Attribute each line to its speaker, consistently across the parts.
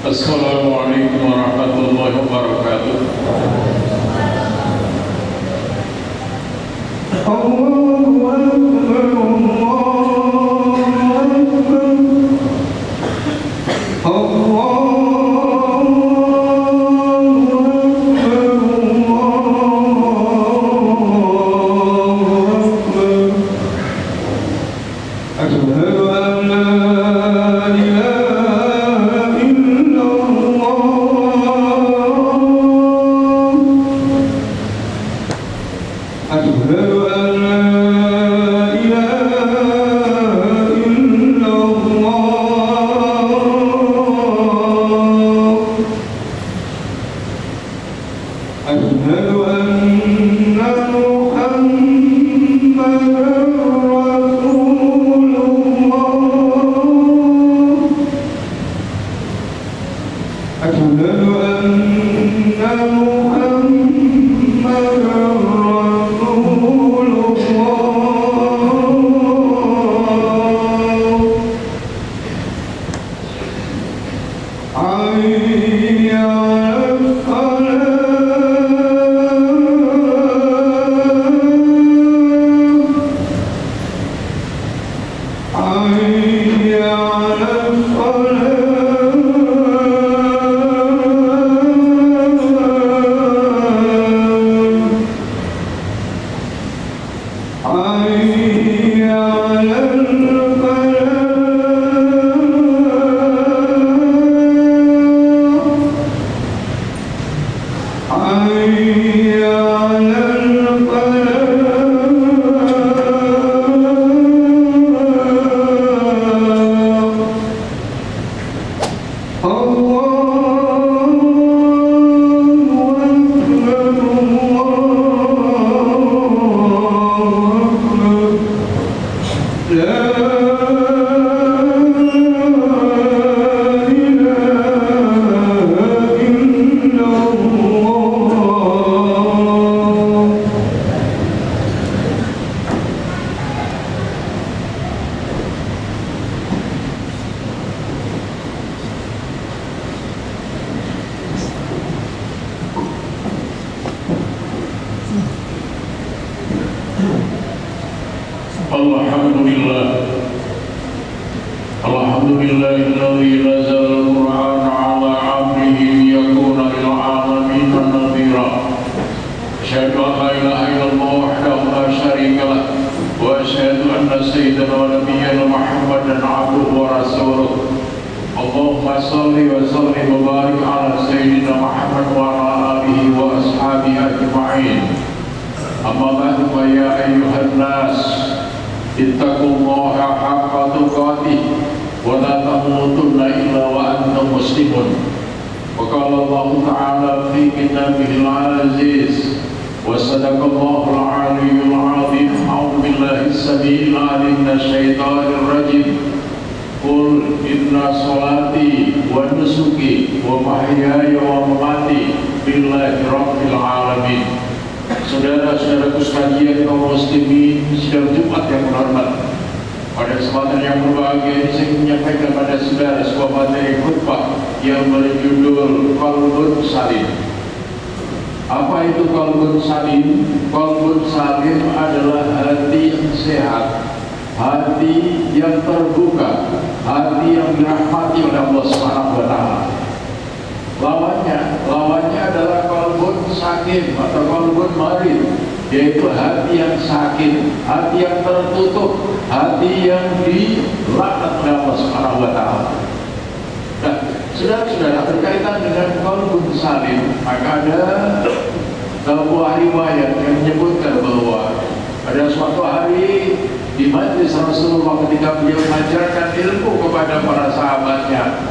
Speaker 1: Assalamualaikum warahmatullahi wabarakatuh.
Speaker 2: Allahu Akbar, Allahu Akbar, Allahu
Speaker 1: Alhamdulillahilladzi nazzala al-Qur'ana 'ala 'abdihi liyakuna lil 'alamin nadhira. Asyhadu an la ilaha illallah wahdahu la syarika lah wa asyhadu anna sayyidana wa nabiyyana Muhammadan 'abduhu wa rasuluh. Allahumma shalli wa sallim wa barik 'ala sayyidina Muhammad wa 'ala alihi wa ashabihi ajma'in. Amma ba'du fa ya ayyuhan nas ittaqullaha haqqa tuqatih wa la tamutunna illa wa antum muslimun. Wa qala Allah ta'ala fi kitabihil aziz wa sadaqallahul aliyyul azim. A'udzu billahi as-sami'il 'alim minasy syaithanir rajim. Qul inna sholati wa nusuki wa mahyaya wa mamati lillahi rabbil alamin. Saudara-saudaraku sekalian kaum muslimin sidang Jumat yang terhormat, pada kesempatan yang berbahagia ini saya menyampaikan kepada saudara sebuah materi khutbah yang berjudul Qalbun Salim. Apa itu Qalbun Salim? Qalbun Salim adalah hati yang sehat, hati yang terbuka, hati yang dirahmati oleh Allah Subhanahu wa taala. Lawannya adalah qalbun sakim atau qalbun marid, yaitu hati yang sakit, hati yang tertutup, hati yang dilaknat oleh Allah Subhanahu wa taala. Nah, saudara-saudara, berkaitan dengan qalbun salim, maka ada sebuah riwayat yang menyebutkan bahwa pada suatu hari di majlis Rasulullah ketika beliau mengajarkan ilmu kepada para sahabatnya,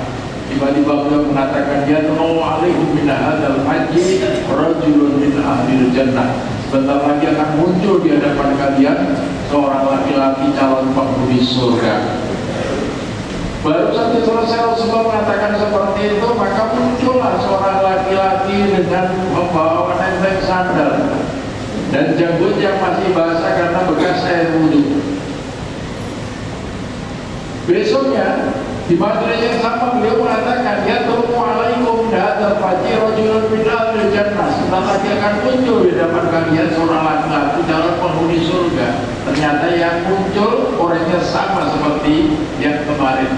Speaker 1: tiba-tiba beliau mengatakan, yad'u alaikum min hadzal haji rajulun min ahlil jannah. Sebentar lagi akan muncul di hadapan kalian seorang laki-laki calon penghuni surga. Baru saja selesai Rasulullah mengatakan seperti itu, maka muncullah seorang laki-laki dengan membawa enteng sandal dan janggut yang masih basah karena bekas air wudhu. Besoknya di majelis yang sama beliau mengatakan, yad'u akan muncul di depan kalian seorang laki-laki calon penghuni surga. Ternyata yang muncul orangnya sama seperti yang kemarin.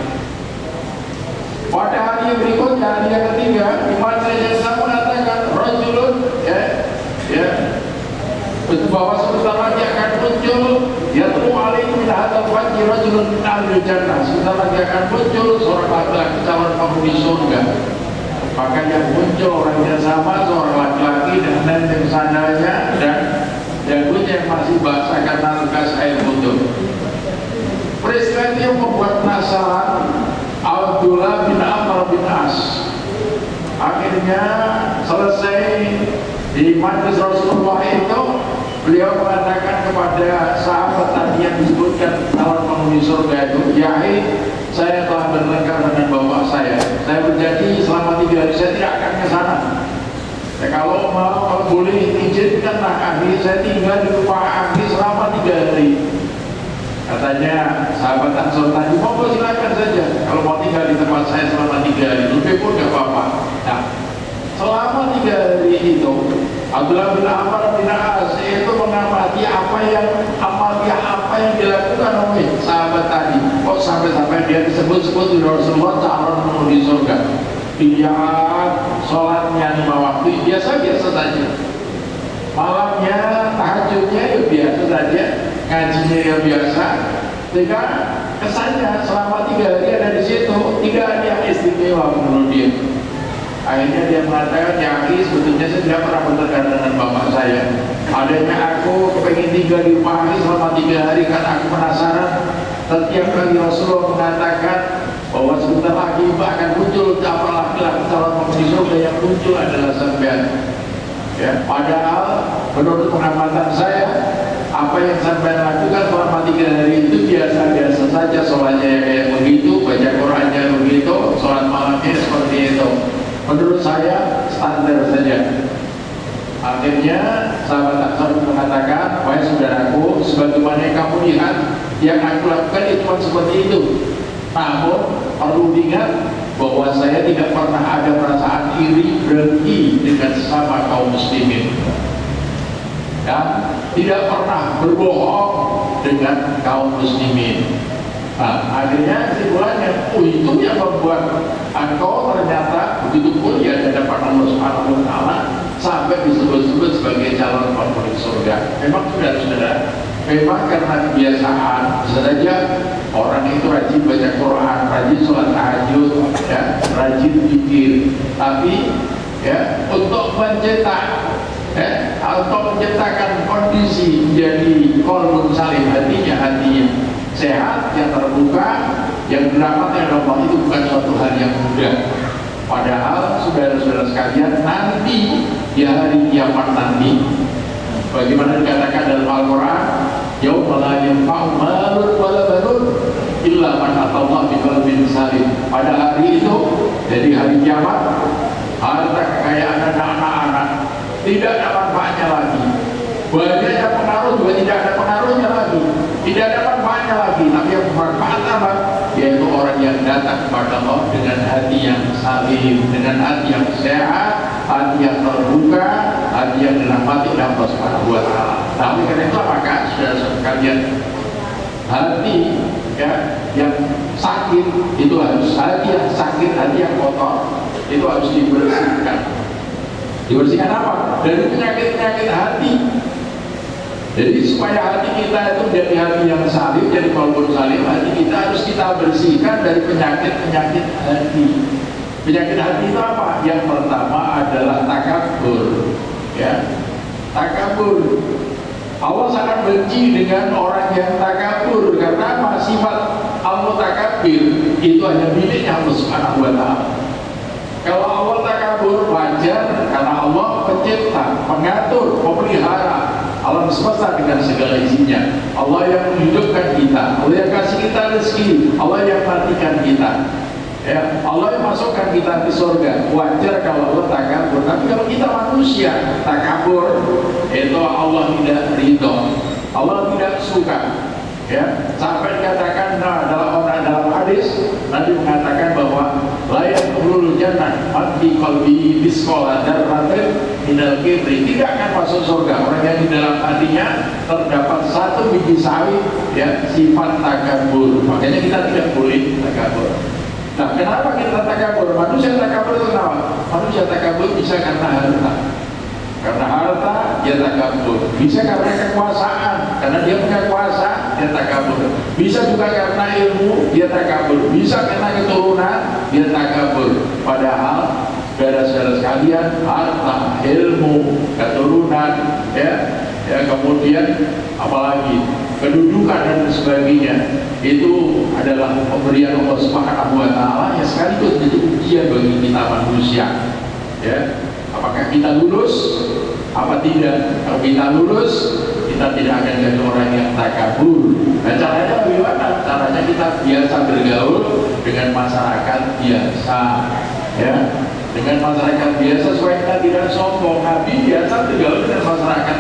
Speaker 1: Pada hari yang berikutnya, hari yang ketiga, di mana yang sama mengatakan rajulun, bahwa sebentar lagi akan muncul yatlu alaihi min hadzal fajri rajulun min ahli jannah. Sebentar lagi akan muncul seorang laki-laki calon penghuni surga. Maka yang muncul orangnya sama, seorang laki-laki dengan yang sandalnya dan jagungnya yang masih basah karena bekas air wudhu. Peristiwa itu yang membuat penasaran Abdullah bin Amr bin As. Akhirnya selesai di majlis Rasulullah itu, beliau mengatakan kepada sahabat tadi yang disebutkan calon penghuni surga itu, "Yai, saya telah bertengkar dengan bapak saya. Saya berjanji selama 3 hari saya tidak akan ke sana. Kalau boleh izinkanlah kami saya tinggal di rumah kami selama 3 hari." Katanya sahabat Ansor tadi, "Mau silakan saja. Kalau mau tinggal di tempat saya selama 3 hari, lebih pun gak apa-apa." Nah, selama 3 hari itu Abdullah bin Amr bin As itu mengamati apa yang dilakukan oleh sahabat tadi. Kok sampai dia disebut-sebut di Rasulullah calon penghuni surga. Dilihat sholatnya 5 waktu biasa-biasa saja. Malamnya tahajudnya ya biasa saja, ngajinya ya biasa. Sehingga kesannya selama 3 hari ada di situ, 3 hari yang istimewa menurut dia. Akhirnya dia mengatakan, "Yaki, sebetulnya saya tidak pernah bertengkar dengan bapak saya. Adanya aku kepengen tinggal di rumah ini selama 3 hari karena aku penasaran. Setiap kali Rasulullah mengatakan bahwa sebentar lagi akan muncul laki-laki calon penghuni surga, yang muncul adalah sampean. Ya, padahal menurut pengamatan saya, apa yang sampean lakukan selama 3 hari itu biasa-biasa saja. Sholatnya yang kayak begitu, baca Qurannya begitu, sholat malamnya seperti itu. Menurut saya standar saja." Akhirnya sahabat Ansor mengatakan, "Wahai saudaraku, sebagaimana yang kamu lihat, yang aku lakukan itu cuma seperti itu. Namun perlu diingat bahwa saya tidak pernah ada perasaan iri dengki dengan sesama kaum muslimin, dan tidak pernah berbohong dengan kaum muslimin." Nah, akhirnya kesimpulannya, itu yang membuat engkau ternyata begitu mulia di hadapan Allah Subhanahu wa Ta'ala sampai disebut-sebut sebagai calon penghuni surga. Memang saudara-saudara, memang karena kebiasaan, bisa saja orang itu rajin baca Quran, rajin sholat tahajud, ya, rajin zikir, tapi ya untuk menciptakan kondisi menjadi qalbun salim, hatinya sehat, yang terbuka, yang dirahmati oleh Allah, itu bukan suatu hal yang mudah. Padahal saudara-saudara sekalian, nanti di hari kiamat nanti, bagaimana dikatakan dalam Al-Quran, "Yauma la yanfa'u malun wala banun illa man atallaha biqalbin salim." Pada hari itu, jadi hari kiamat, harta kekayaan dan anak-anak tidak ada manfaatnya lagi. Banyaknya pengaruh juga tidak ada pengaruhnya lagi, tidak ada manfaatnya lagi. Tapi yang bermanfaat apa? Yaitu orang yang datang kepada Allah dengan hati yang salim, dengan hati yang sehat, hati yang terbuka, hati yang dirahmati oleh Allah Subhanahu wa Ta'ala. Tapi karena itu maka saudara-saudara sekalian, hati ya yang sakit itu harus, hati yang sakit, hati yang kotor itu harus dibersihkan. Dibersihkan apa? Dari penyakit-penyakit hati. Jadi supaya hati kita itu menjadi hati yang salim, jadi qalbun salim, hati kita harus kita bersihkan dari penyakit-penyakit hati. Penyakit hati itu apa? Yang pertama adalah takabur. Ya, takabur. Allah sangat benci dengan orang yang takabur, karena sifat Allah takabir itu hanya miliknya Allah Subhanahu wa Ta'ala. Kalau Allah takabur wajar, karena Allah pencipta, pengatur, pemelihara alam semesta dengan segala isinya. Allah yang menghidupkan kita, Allah yang kasih kita rezeki, Allah yang matikan kita, ya, Allah yang masukkan kita di surga. Wajar kalau Allah takabur. Tapi kalau kita manusia takabur, itu Allah tidak ridho, Allah tidak suka. Ya, sampai dikatakan dalam hadis Nabi mengatakan bahwa la yadkhulul jannah man fi qalbihi misqala dzarratin minal kibri, tidak akan masuk surga orang yang di dalam hatinya terdapat satu biji sawi ya sifat takabur. Makanya kita tidak boleh takabur. Nah, kenapa kita takabur? Manusia takabur itu kenapa? Manusia takabur bisa karena harta. Karena harta dia takabur. Bisa karena kekuasaan, karena dia punya kuasa dia takabur. Bisa juga karena ilmu dia takabur. Bisa karena keturunan dia takabur. Padahal saudara-saudara sekalian, harta, ilmu, keturunan, ya kemudian apalagi kedudukan dan sebagainya itu adalah pemberian Allah Subhanahu wa taala yang sekaligus menjadi ujian bagi kita manusia. Ya, apakah kita lulus apa tidak? Kalau kita lulus, kita tidak akan jadi orang yang takabur. Nah, caranya bagaimana? Caranya kita biasa bergaul dengan masyarakat biasa, ya. Dengan masyarakat biasa supaya kita tidak sombong. Nabi biasa bergaul dengan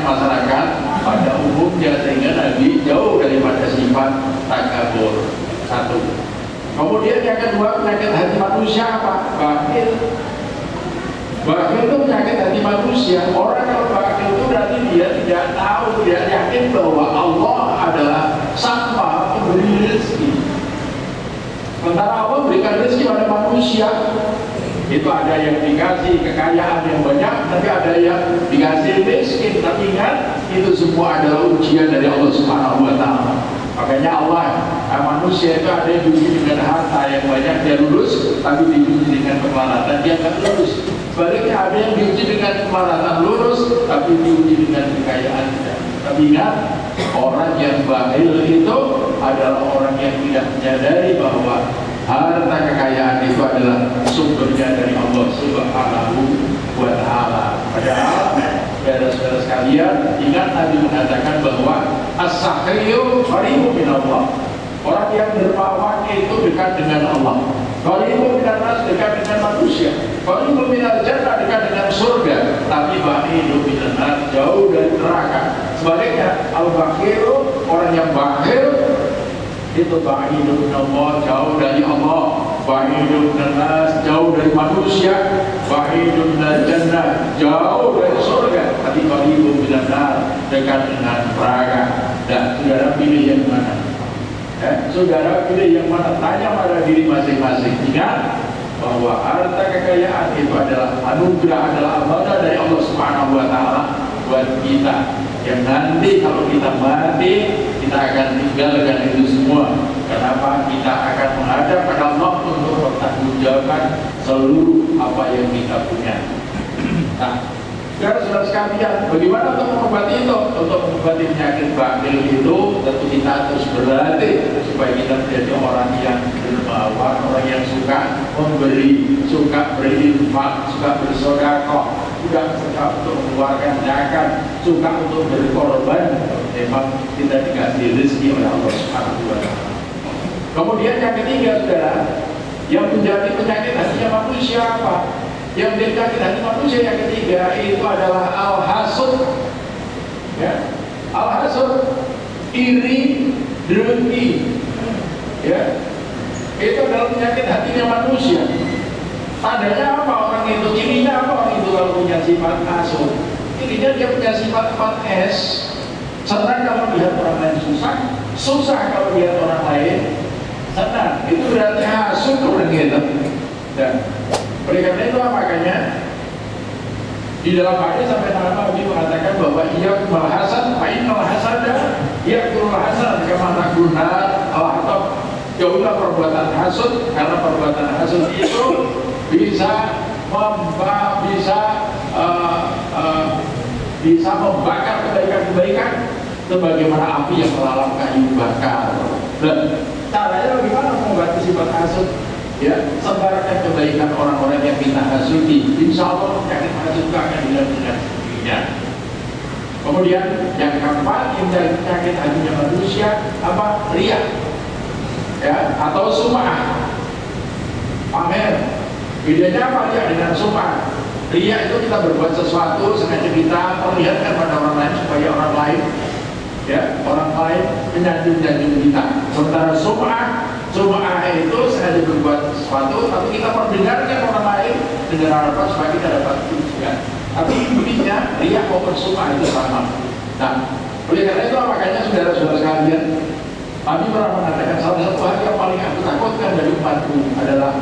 Speaker 1: masyarakat pada umumnya sehingga Nabi jauh daripada sifat takabur. Satu. Kemudian yang kedua, penyakit hati manusia apa? Bakhil. Bakhil itu penyakit hati manusia. Orang kalau bakhil itu berarti dia tidak tahu, tidak yakin bahwa Allah adalah Sang Maha Pemberi rezeki. Sementara Allah berikan rezeki pada manusia. Itu ada yang dikasih kekayaan yang banyak, tapi ada yang dikasih miskin. Tapi ingat, itu semua adalah ujian dari Allah Subhanahu wa taala. Makanya Allah, manusia itu ada yang diuji dengan harta yang banyak dia lulus, tapi diuji dengan kemelaratan dia nggak lulus. Sebaliknya ada yang diuji dengan kemelaratan lulus, tapi diuji dengan kekayaan tidak. Tapi ingat, orang yang bakhil itu adalah orang yang tidak menyadari bahwa harta kekayaan itu adalah sumbernya dari Allah Subhanahu wa taala. Padahal saudara-saudara sekalian, ingat Nabi mengatakan bahwa as-sakhiyyu qaribun minallah. Orang yang dermawan itu dekat dengan Allah. Qaribun minan-nas, dekat dengan manusia. Qaribun minal jannah, dekat dengan surga. Tapi ba'idun minan-nas, jauh dari neraka. Sebaliknya, al-bakhiru, orang yang bakhil itu ba'idun minallah, jauh dari Allah. Ba'idun minan-nas, jauh dari manusia. Ba'idun minal jannah, jauh dari surga. Tapi qaribun minan-nas, dekat dengan neraka. Dan saudara pilih yang mana? Saudara pilih yang mana? Tanya pada diri masing-masing. Ingat bahwa harta kekayaan itu adalah anugerah, adalah amanah dari Allah Subhanahu wa taala buat kita. Yang nanti kalau kita mati, kita akan tinggalkan itu semua. Kenapa? Kita akan menghadap pada Allah untuk bertanggungjawabkan seluruh apa yang kita punya. Nah, saudara-saudara sekalian, bagaimana untuk mengobati itu? Untuk mengobati penyakit bakhil itu, tentu kita terus berlatih supaya kita menjadi orang yang dermawan, orang yang suka memberi, suka berinfak, suka bersedekah, suka untuk mengeluarkan zakat, suka untuk berkorban. Memang kita dikasih rezeki oleh Allah Subhanahu wa taala. Kemudian yang ketiga, saudara, yang menjadi penyakit hatinya manusia apa? Yang menjadi penyakit hati manusia yang ketiga itu adalah al-hasud. Ya, al-hasud, iri, dengki. Ya, itu adalah penyakit hatinya manusia. Tandanya apa orang itu? Cirinya apa orang itu kalau punya sifat hasud? Cirinya dia punya sifat 4S. Senang kalau lihat orang lain susah, susah kalau lihat orang lain senang. Itu berarti hasud orang itu. Dan oleh karena itu makanya di dalam hadis sampai Nabi mengatakan bahwa ia mal hasan, innal hasada yaqul hasan kama taqulna al-hatab. Jauhlah perbuatan hasud, karena perbuatan hasud itu bisa membakar kebaikan-kebaikan sebagaimana api yang melalap kayu bakar. Dan caranya bagaimana mengobati sifat hasud? Ya, sebarkan kebaikan orang-orang yang kita hasudi. Insya Allah penyakit hasud akan hilang dengan sendirinya. Kemudian yang keempat, yang menjadi penyakit hatinya manusia apa? Riya, ya, atau sum'ah, pamer. Bedanya apa riya dengan sum'ah? Riya itu kita berbuat sesuatu sengaja kita perlihatkan pada orang lain supaya orang lain, ya, orang lain menyanjung kita. Sementara sum'ah itu sengaja berbuat sesuatu tapi kita perdengarkan orang lain dengan harapan supaya kita dapat pujian. Tapi intinya riya maupun sum'ah itu sama. Nah, oleh karena itu makanya saudara-saudara sekalian, kami pernah mengatakan salah satu hal yang paling aku takutkan dari umatku adalah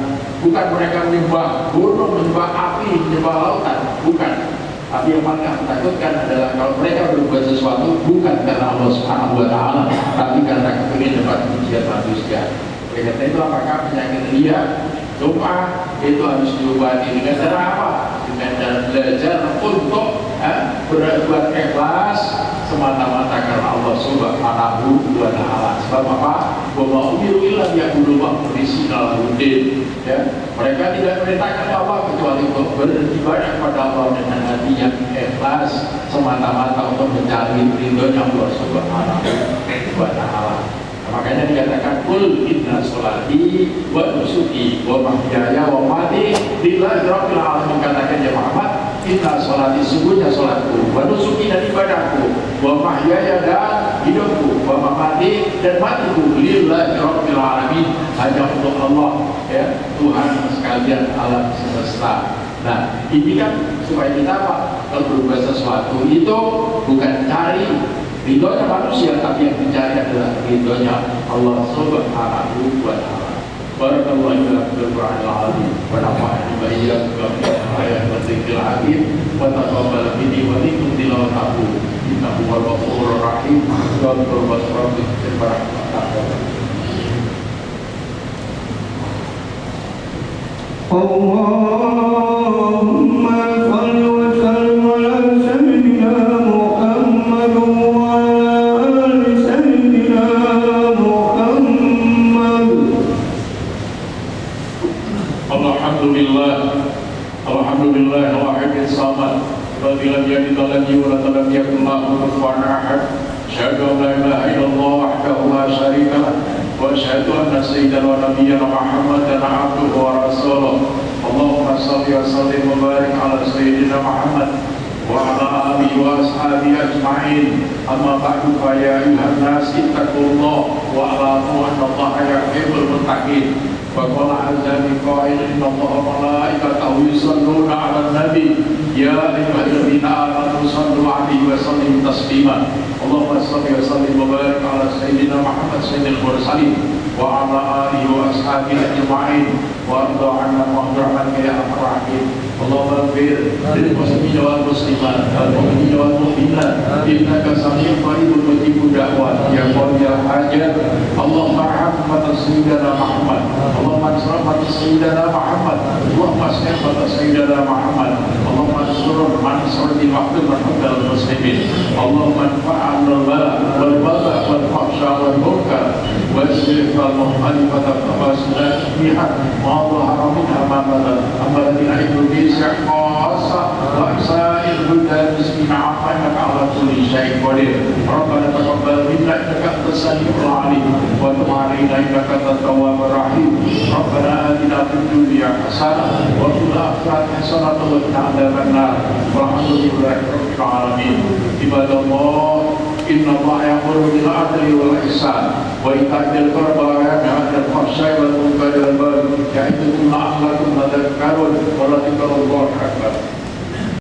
Speaker 1: bukan mereka menyembah gunung, menyembah api, menyembah lautan, bukan. Tapi yang paling aku takutkan adalah kalau mereka berbuat sesuatu bukan karena Allah Subhanahu wa Ta'ala, tapi karena kepingin dapat pujian manusia. Oleh karena itu apakah penyakit riya, doa itu harus diobati dengan cara apa? Dengan cara belajar untuk berbuat ikhlas semata-mata karena Allah Subhanahu wa Ta'ala. Sebab apa? Wa ma umiru illa liya'budu mukhlisina lahu-d-din. Ya, mereka tidak memerintahkan Allah kecuali untuk beribadah kepada Allah dengan hati yang ikhlas semata-mata untuk mencari ridhonya Allah Subhanahu wa Ta'ala. Makanya dikatakan kul inna sholati wa nusuki wa mahyaya wa mamati lillahi rabbil alamin. Katakan ya Muhammad, inna sholati, sungguhnya sholatku, wa nusuki, dan ibadahku, wa mahyaya, dan hidupku, wa mamati, dan matiku lillahi rabbil alamin, hanya untuk Allah, ya, Tuhan sekalian alam semesta. Nah, ini kan supaya kita apa? Kalau berbuat sesuatu itu bukan cari ridhonya manusia, tapi yang dicari adalah ridhonya Allah Subhanahu wa Ta'ala. Barakallahu lakum fil Qur'anil azim wa nafa'ani wa iyyakum bil ayati wa dzikril hakim wa taqabbal minni wa minkum tilawatahu innahu huwal ghafurur rahim wa qurbat rabbil barakatuh.
Speaker 2: Allahumma salli wa sallim ala sayyidina Muhammad wa ala ali sayyidina Muhammad.
Speaker 1: Alhamdulillah al-wahid as-samad alladzi lam yalid wa lam yulad wa lam yakul lahu kufuwan ahad. Asyhadu an la ilaha illallah wahdahu la syarika lah wa asyhadu anna sayyidana wa nabiyyana Muhammadan abduhu wa rasuluh. Allahumma shalli wa sallim wa barik ala sayyidina Muhammad wa ala alihi wa ashabihi ajma'in. Amma ba'du, fa ya ayyuhan nas ittaqullaha wa alamu anna Allaha yuhibbul muttaqin. Wa qala azza min qa'ilin inna Allaha wa malaikatahu yusholluna 'alan nabi ya ayyuhalladzina amanu shallu 'alaihi wa sallimu taslima. Allahumma shalli wa sallim wa barik ala sayyidina Muhammad sayyidil mursalin wa ala alihi wa ashabihi ajma'in wa arda 'anna muhammadan ya arhamar rahimin. Allahumma ighfir lil muslimina wal muslimat wal mu'minina wal mu'minat innaka sami'un qaribun mujibud da'wat ya qadiyal hajat. Allahumma arham umat sayyidina Muhammad, Allahumma ansur umat sayyidina Muhammad, Allahumma as'ir umat sayyidina Muhammad, Allahumma ansur man suratil waqtul mahmudal muslimin. Allahumma anfa'na al-bala wal bala wal fahsya wal munkar wa isrif wal muhalifata fasilat biha ma dhahara minha ma badan amalina Indonesia khassa wa sa'il budal muslimin afana ala kulli syai'in qadir. Rabbana taqabbal minna innaka antas samiul alim wa tub 'alaina innaka antat tawwabur rahim. Rabbana atina fid dunya hasanah wa fil akhirati hasanah wa qina adzabannar. Walhamdulillahi rabbil alamin. Ibadallah, inna Allaha ya'muru bil 'adli wal ihsan wa ita'i dzil qurba wa yanha 'anil fahsya'i wal munkari wal baghi ya'idukum la'allakum tadhakkarun wa la dzikrullahi akbar.